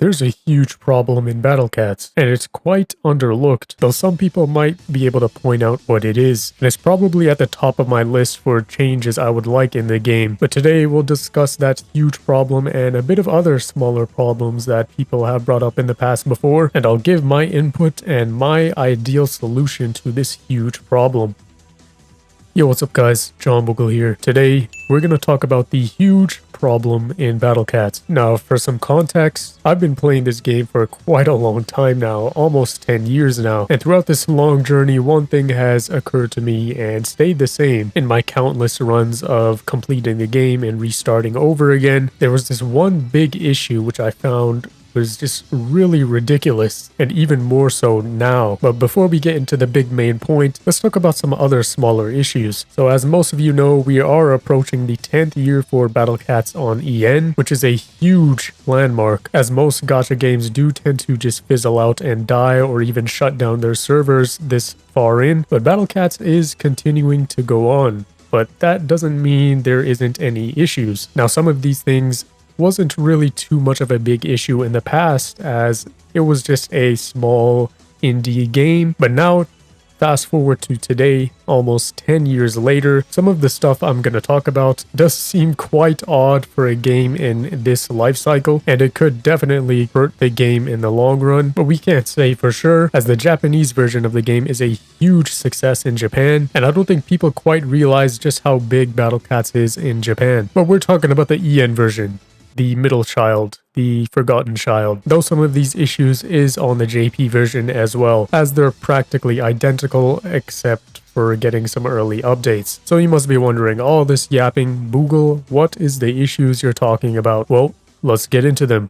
There's a huge problem in Battle Cats, and it's quite underlooked, though some people might be able to point out what it is, and it's probably at the top of my list for changes I would like in the game. But today we'll discuss that huge problem and a bit of other smaller problems that people have brought up in the past before, and I'll give my input and my ideal solution to this huge problem. Yo, what's up guys? John Boogle here. Today, we're going to talk about the huge problem in Battle Cats. Now, for some context, I've been playing this game for quite a long time now, almost 10 years now, and throughout this long journey, one thing has occurred to me and stayed the same in my countless runs of completing the game and restarting over again. There was this one big issue which I found was just really ridiculous, and even more so now. But before we get into the big main point, let's talk about some other smaller issues. So as most of you know, we are approaching the 10th year for Battle Cats on EN, which is a huge landmark, as most gacha games do tend to just fizzle out and die or even shut down their servers this far in, but Battle Cats is continuing to go on. But that doesn't mean there isn't any issues. Now, some of these things wasn't really too much of a big issue in the past, as it was just a small indie game. But now, fast forward to today, almost 10 years later, some of the stuff I'm going to talk about does seem quite odd for a game in this life cycle, and it could definitely hurt the game in the long run, but we can't say for sure, as the Japanese version of the game is a huge success in Japan, and I don't think people quite realize just how big Battle Cats is in Japan. But we're talking about the EN version, the middle child, the forgotten child, though some of these issues is on the JP version as well, as they're practically identical except for getting some early updates. So you must be wondering, all this yapping, Boogle, what is the issues you're talking about? Well, let's get into them.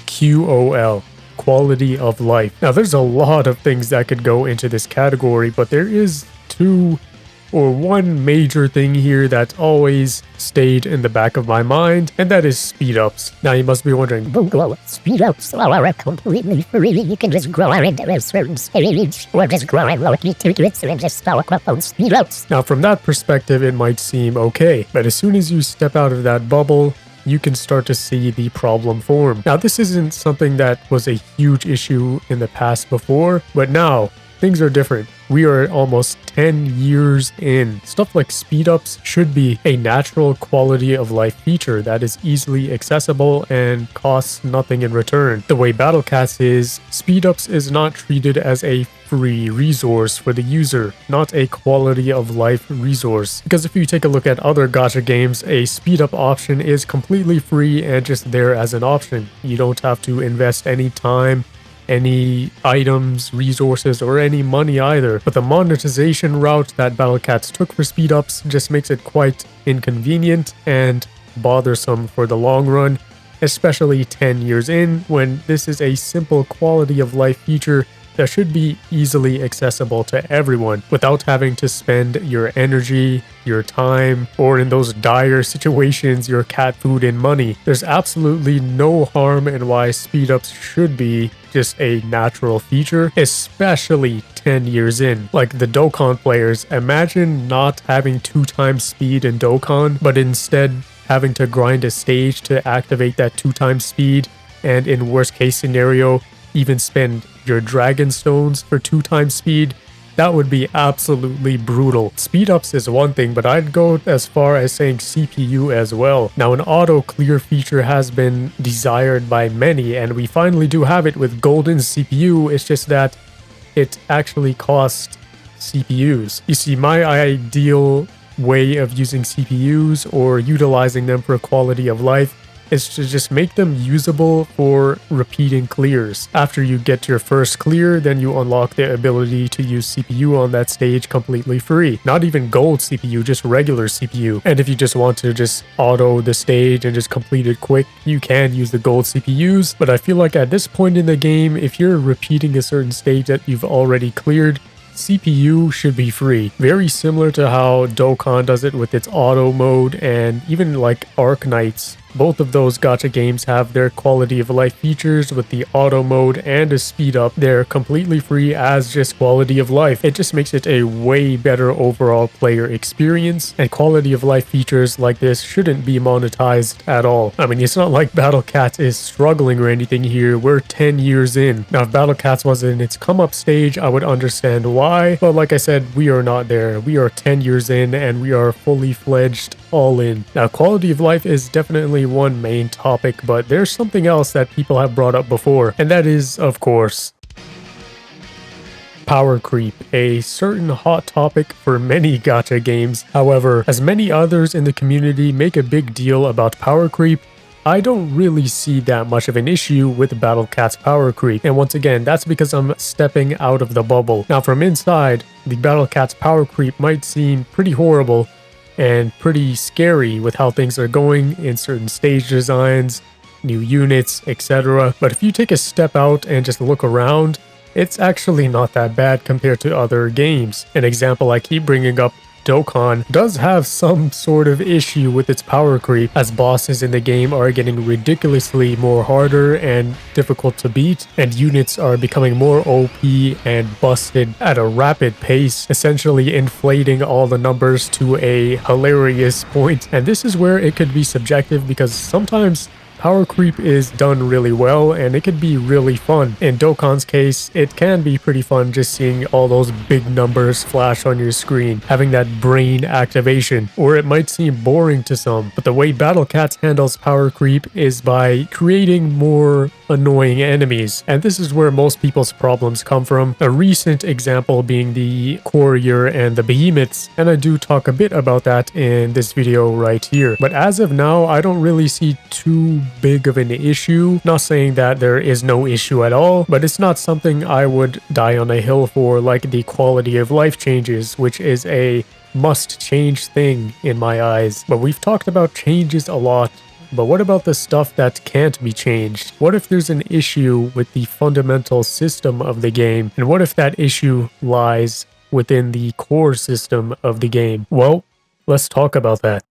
QOL. Quality of life. Now there's a lot of things that could go into this category, but there is one major thing here that always stayed in the back of my mind, and that is speed ups. Now you must be wondering, Boogle, speed ups are completely free. You can just grow into a certain stage, or just grow and look into it and just power up on speed ups. Now from that perspective it might seem okay, but as soon as you step out of that bubble, you can start to see the problem form. Now this isn't something that was a huge issue in the past before, but now things are different. We are almost 10 years in. Stuff like speed ups should be a natural quality of life feature that is easily accessible and costs nothing in return. The way Battle Cats is, speed ups is not treated as a free resource for the user, not a quality of life resource. Because if you take a look at other gacha games, a speed up option is completely free and just there as an option. You don't have to invest any time, any items, resources, or any money either. But the monetization route that Battle Cats took for speed ups just makes it quite inconvenient and bothersome for the long run, especially 10 years in, when this is a simple quality of life feature that should be easily accessible to everyone without having to spend your energy, your time, or in those dire situations, your cat food and money. There's absolutely no harm in why speed ups should be just a natural feature, especially 10 years in. Like the Dokkan players, imagine not having 2 times speed in Dokkan, but instead having to grind a stage to activate that 2 times speed, and in worst case scenario, even spend your dragon stones for 2 times speed. That would be absolutely brutal. Speed ups is one thing, but I'd go as far as saying CPU as well. Now an auto clear feature has been desired by many, and we finally do have it with Golden CPU. It's just that it actually costs CPUs. You see, my ideal way of using CPUs or utilizing them for quality of life is to just make them usable for repeating clears. After you get your first clear, then you unlock the ability to use CPU on that stage completely free. Not even gold CPU, just regular CPU. And if you just want to just auto the stage and just complete it quick, you can use the gold CPUs. But I feel like at this point in the game, if you're repeating a certain stage that you've already cleared, CPU should be free. Very similar to how Dokkan does it with its auto mode, and even like Arc Knights Both of those gacha games have their quality of life features with the auto mode and a speed up. They're completely free as just quality of life. It just makes it a way better overall player experience, and quality of life features like this shouldn't be monetized at all. I mean, it's not like Battle Cats is struggling or anything here. We're 10 years in. Now, if Battle Cats was in its come up stage, I would understand why, but like I said, we are not there. We are 10 years in and we are fully fledged all in. Now, quality of life is definitely one main topic, but there's something else that people have brought up before, and that is, of course, power creep, a certain hot topic for many gacha games. However, as many others in the community make a big deal about power creep, I don't really see that much of an issue with Battle Cat's power creep. And once again, that's because I'm stepping out of the bubble. Now, from inside, the Battle Cat's power creep might seem pretty horrible and pretty scary with how things are going in certain stage designs, new units, etc. But if you take a step out and just look around, it's actually not that bad compared to other games. An example I keep bringing up, Dokkan, does have some sort of issue with its power creep, as bosses in the game are getting ridiculously more harder and difficult to beat, and units are becoming more OP and busted at a rapid pace, essentially inflating all the numbers to a hilarious point. And this is where it could be subjective, because sometimes power creep is done really well and it could be really fun. In Dokkan's case, it can be pretty fun just seeing all those big numbers flash on your screen, having that brain activation. Or it might seem boring to some, but the way Battle Cats handles power creep is by creating more annoying enemies, and this is where most people's problems come from. A recent example being the Courier and the Behemoths, and I do talk a bit about that in this video right here. But as of now, I don't really see too big of an issue. Not saying that there is no issue at all, but it's not something I would die on a hill for, like the quality of life changes, which is a must change thing in my eyes. But we've talked about changes a lot. But what about the stuff that can't be changed? What if there's an issue with the fundamental system of the game? And what if that issue lies within the core system of the game? Well, let's talk about that.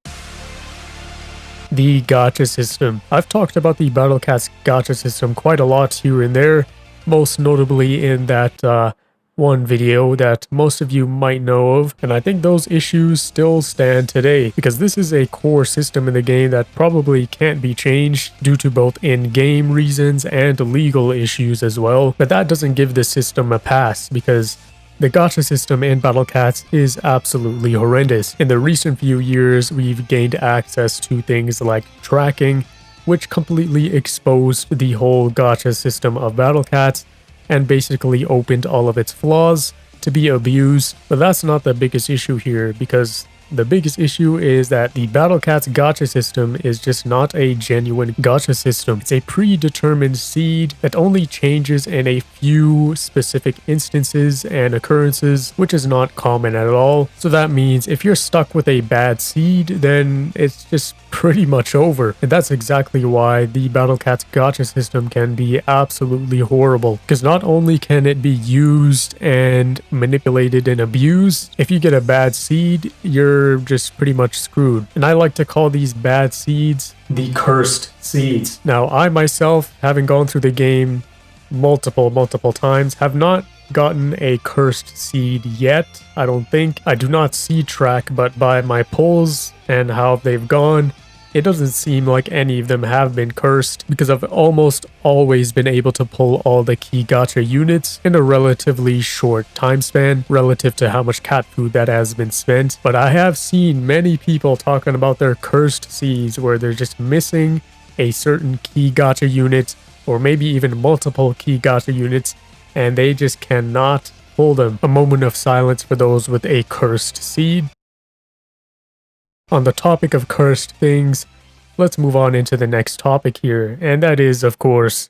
The gacha system. I've talked about the Battle Cats gacha system quite a lot here and there, most notably in that one video that most of you might know of, and I think those issues still stand today, because this is a core system in the game that probably can't be changed due to both in-game reasons and legal issues as well. But that doesn't give the system a pass, because the gacha system in Battle Cats is absolutely horrendous. In the recent few years, we've gained access to things like tracking, which completely exposed the whole gacha system of Battle Cats and basically opened all of its flaws to be abused. But that's not the biggest issue here, because the biggest issue is that the Battle Cats gacha system is just not a genuine gacha system. It's a predetermined seed that only changes in a few specific instances and occurrences, which is not common at all. So that means if you're stuck with a bad seed, then it's just pretty much over. And that's exactly why the Battle Cats gacha system can be absolutely horrible, because not only can it be used and manipulated and abused, if you get a bad seed, you're just pretty much screwed. And I like to call these bad seeds the cursed seeds. Now, I myself, having gone through the game multiple times, have not gotten a cursed seed yet, I don't think. I do not seed track, but by my polls and how they've gone, it doesn't seem like any of them have been cursed, because I've almost always been able to pull all the key gacha units in a relatively short time span relative to how much cat food that has been spent. But I have seen many people talking about their cursed seeds where they're just missing a certain key gacha unit, or maybe even multiple key gacha units, and they just cannot pull them. A moment of silence for those with a cursed seed. On the topic of cursed things, let's move on into the next topic here, and that is, of course,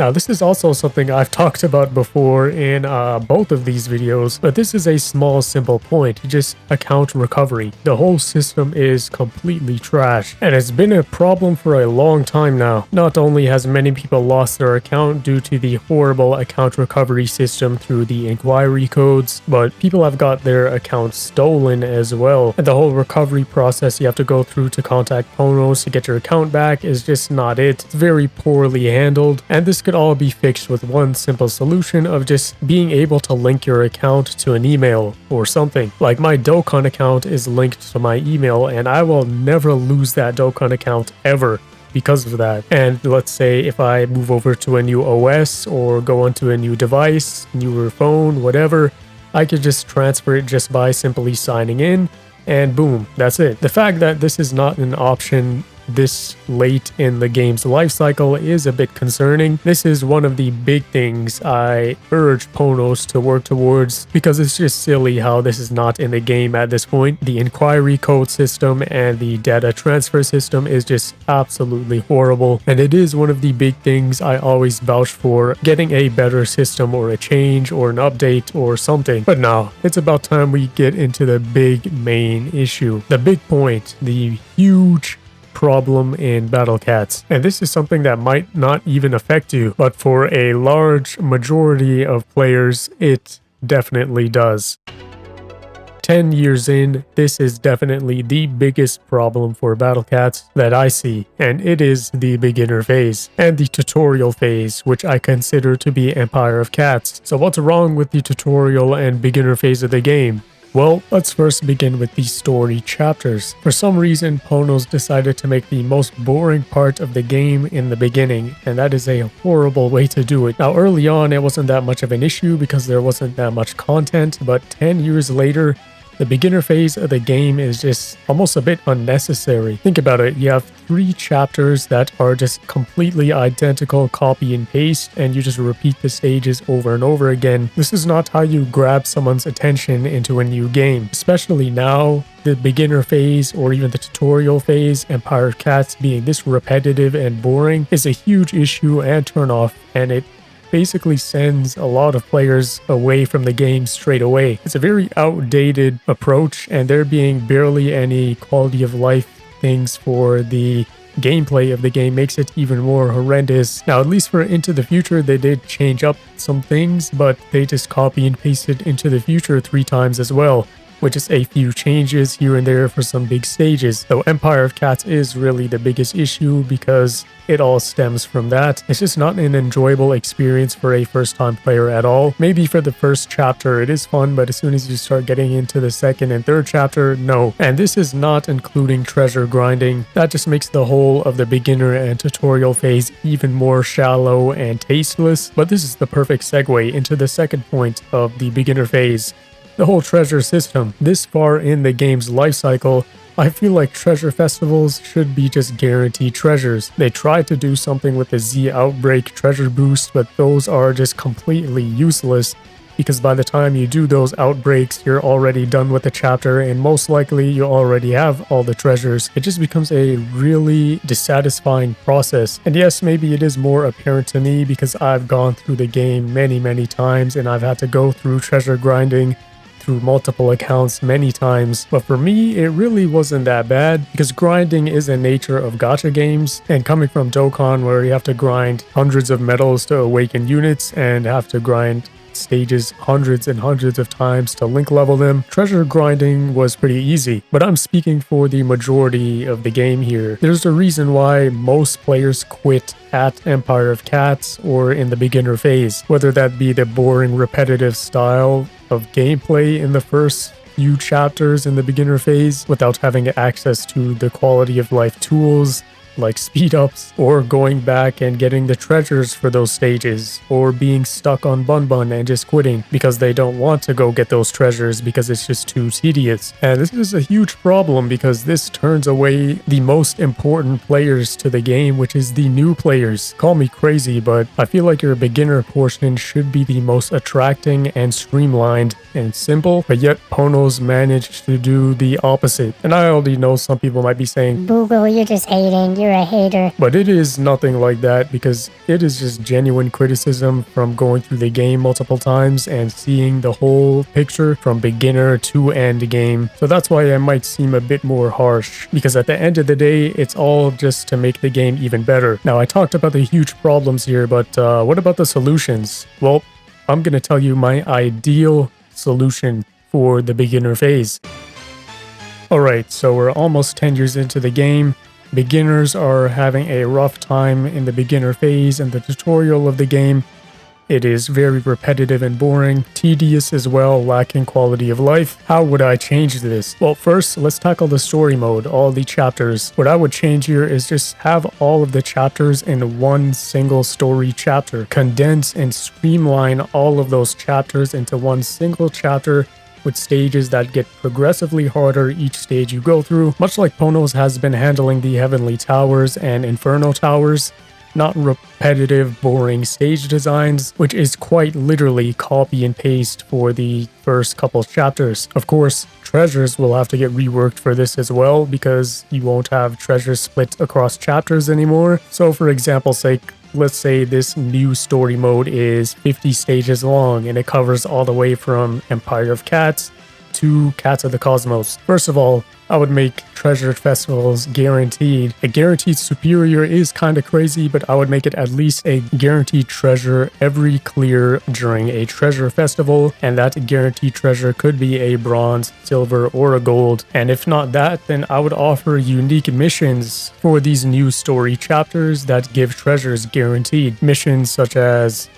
Now, this is also something I've talked about before in both of these videos, but this is a small, simple point, just account recovery. The whole system is completely trash, and it's been a problem for a long time now. Not only has many people lost their account due to the horrible account recovery system through the inquiry codes, but people have got their accounts stolen as well. And the whole recovery process you have to go through to contact Ponos to get your account back is just not it. It's very poorly handled, and this could all be fixed with one simple solution of just being able to link your account to an email or something. Like my Dokkan account is linked to my email, and I will never lose that Dokkan account ever because of that. And let's say if I move over to a new OS or go onto a new device, newer phone, whatever, I could just transfer it just by simply signing in, and boom, that's it. The fact that this is not an option this late in the game's life cycle is a bit concerning. This is one of the big things I urge Ponos to work towards, because it's just silly how this is not in the game at this point. The inquiry code system and the data transfer system is just absolutely horrible, and it is one of the big things I always vouch for, getting a better system or a change or an update or something. But now it's about time we get into the big main issue, the big point, the huge problem in Battle Cats. And this is something that might not even affect you, but for a large majority of players, it definitely does. 10 years in, this is definitely the biggest problem for Battle Cats that I see, and it is the beginner phase and the tutorial phase, which I consider to be Empire of Cats. So what's wrong with the tutorial and beginner phase of the game? Well, let's first begin with the story chapters. For some reason, Ponos decided to make the most boring part of the game in the beginning, and that is a horrible way to do it. Now, early on, it wasn't that much of an issue because there wasn't that much content, but 10 years later, the beginner phase of the game is just almost a bit unnecessary. Think about it, you have 3 chapters that are just completely identical copy and paste, and you just repeat the stages over and over again. This is not how you grab someone's attention into a new game, especially now. The beginner phase or even the tutorial phase, Empire of Cats, being this repetitive and boring is a huge issue and turnoff, and it basically sends a lot of players away from the game straight away. It's a very outdated approach, and there being barely any quality of life things for the gameplay of the game makes it even more horrendous. Now, at least for Into the Future, they did change up some things, but they just copy and pasted Into the Future 3 times as well, which is a few changes here and there for some big stages. Though Empire of Cats is really the biggest issue because it all stems from that. It's just not an enjoyable experience for a first-time player at all. Maybe for the first chapter it is fun, but as soon as you start getting into the second and third chapter, no. And this is not including treasure grinding. That just makes the whole of the beginner and tutorial phase even more shallow and tasteless. But this is the perfect segue into the second point of the beginner phase. The whole treasure system. This far in the game's life cycle, I feel like treasure festivals should be just guaranteed treasures. They tried to do something with the Z Outbreak treasure boost, but those are just completely useless, because by the time you do those outbreaks, you're already done with the chapter, and most likely you already have all the treasures. It just becomes a really dissatisfying process. And yes, maybe it is more apparent to me because I've gone through the game many times, and I've had to go through treasure grinding through multiple accounts many times, but for me it really wasn't that bad because grinding is a nature of gacha games, and coming from Dokkan where you have to grind hundreds of medals to awaken units and have to grind stages hundreds and hundreds of times to link level them, treasure grinding was pretty easy. But I'm speaking for the majority of the game here. There's a reason why most players quit at Empire of Cats or in the beginner phase, whether that be the boring repetitive style of gameplay in the first few chapters in the beginner phase without having access to the quality of life tools like speed ups, or going back and getting the treasures for those stages, or being stuck on Bun Bun and just quitting because they don't want to go get those treasures because it's just too tedious. And this is a huge problem because this turns away the most important players to the game, which is the new players. Call me crazy, but I feel like your beginner portion should be the most attracting and streamlined and simple, but yet Ponos managed to do the opposite. And I already know some people might be saying, Boogle, you're just hating. you're a hater. But it is nothing like that because it is just genuine criticism from going through the game multiple times and seeing the whole picture from beginner to end game. So that's why I might seem a bit more harsh, because at the end of the day, it's all just to make the game even better. Now, I talked about the huge problems here, but what about the solutions? Well, I'm going to tell you my ideal solution for the beginner phase. Alright, so we're almost 10 years into the game. Beginners are having a rough time in the beginner phase and the tutorial of the game. It is very repetitive and boring, tedious as well, lacking quality of life. How would I change this? Well, first, let's tackle the story mode, all the chapters. What I would change here is just have all of the chapters in one single story chapter. Condense and streamline all of those chapters into one single chapter with stages that get progressively harder each stage you go through, much like Ponos has been handling the Heavenly Towers and Inferno Towers. Not repetitive, boring stage designs, which is quite literally copy and paste for the first couple chapters. Of course, treasures will have to get reworked for this as well, because you won't have treasures split across chapters anymore. So for example's sake, let's say this new story mode is 50 stages long and it covers all the way from Empire of Cats to Cats of the Cosmos. First of all, I would make treasure festivals guaranteed. A guaranteed superior is kind of crazy, but I would make it at least a guaranteed treasure every clear during a treasure festival, and that guaranteed treasure could be a bronze, silver, or a gold. And if not that, then I would offer unique missions for these new story chapters that give treasures guaranteed. Missions such as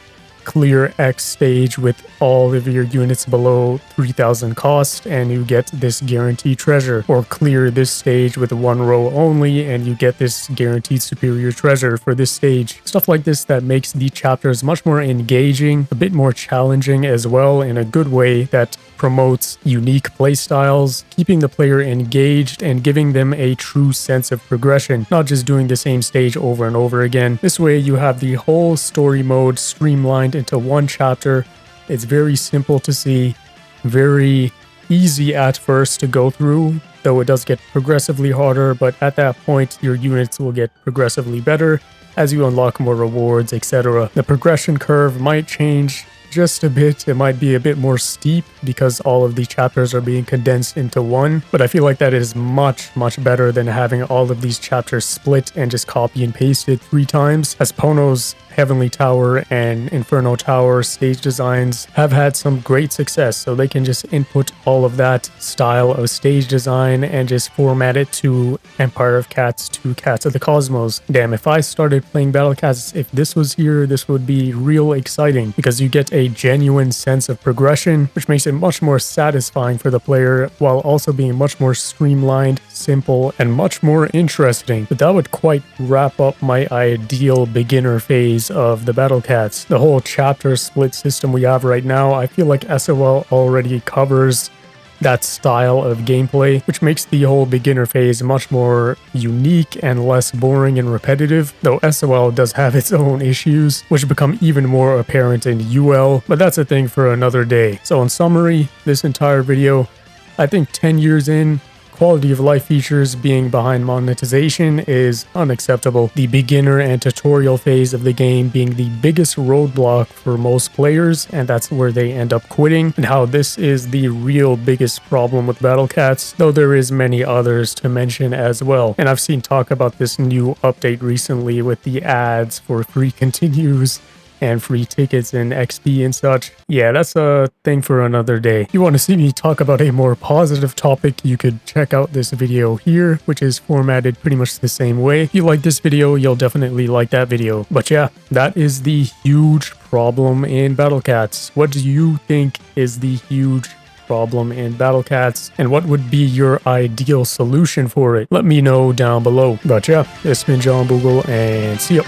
clear X stage with all of your units below 3,000 cost and you get this guaranteed treasure, or clear this stage with one row only and you get this guaranteed superior treasure for this stage. Stuff like this that makes the chapters much more engaging, a bit more challenging as well, in a good way that promotes unique playstyles, keeping the player engaged and giving them a true sense of progression, not just doing the same stage over and over again. This way you have the whole story mode streamlined into one chapter. It's very simple to see, very easy at first to go through, though it does get progressively harder, but at that point your units will get progressively better as you unlock more rewards, etc. The progression curve might change just a bit. It might be a bit more steep because all of the chapters are being condensed into one, but I feel like that is much better than having all of these chapters split and just copy and pasted 3 times, as Pono's Heavenly Tower and Inferno Tower stage designs have had some great success, so they can just input all of that style of stage design and just format it to Empire of Cats to Cats of the Cosmos. Damn, if I started playing Battle Cats, if this was here, this would be real exciting, because you get a genuine sense of progression, which makes it much more satisfying for the player, while also being much more streamlined, simple, and much more interesting. But that would quite wrap up my ideal beginner phase of the Battle Cats. The whole chapter split system we have right now, I feel like SOL already covers that style of gameplay, which makes the whole beginner phase much more unique and less boring and repetitive, though SOL does have its own issues, which become even more apparent in UL, but that's a thing for another day. So in summary, this entire video, I think 10 years in, quality of life features being behind monetization is unacceptable. The beginner and tutorial phase of the game being the biggest roadblock for most players, and that's where they end up quitting, and how this is the real biggest problem with Battle Cats, though there is many others to mention as well. And I've seen talk about this new update recently with the ads for free continues and free tickets and XP and such. Yeah, that's a thing for another day. If you want to see me talk about a more positive topic, you could check out this video here, which is formatted pretty much the same way. If you like this video, you'll definitely like that video. But yeah, that is the huge problem in Battle Cats. What do you think is the huge problem in Battle Cats, and what would be your ideal solution for it? Let me know down below. But yeah, it's been John Boogle, and see ya.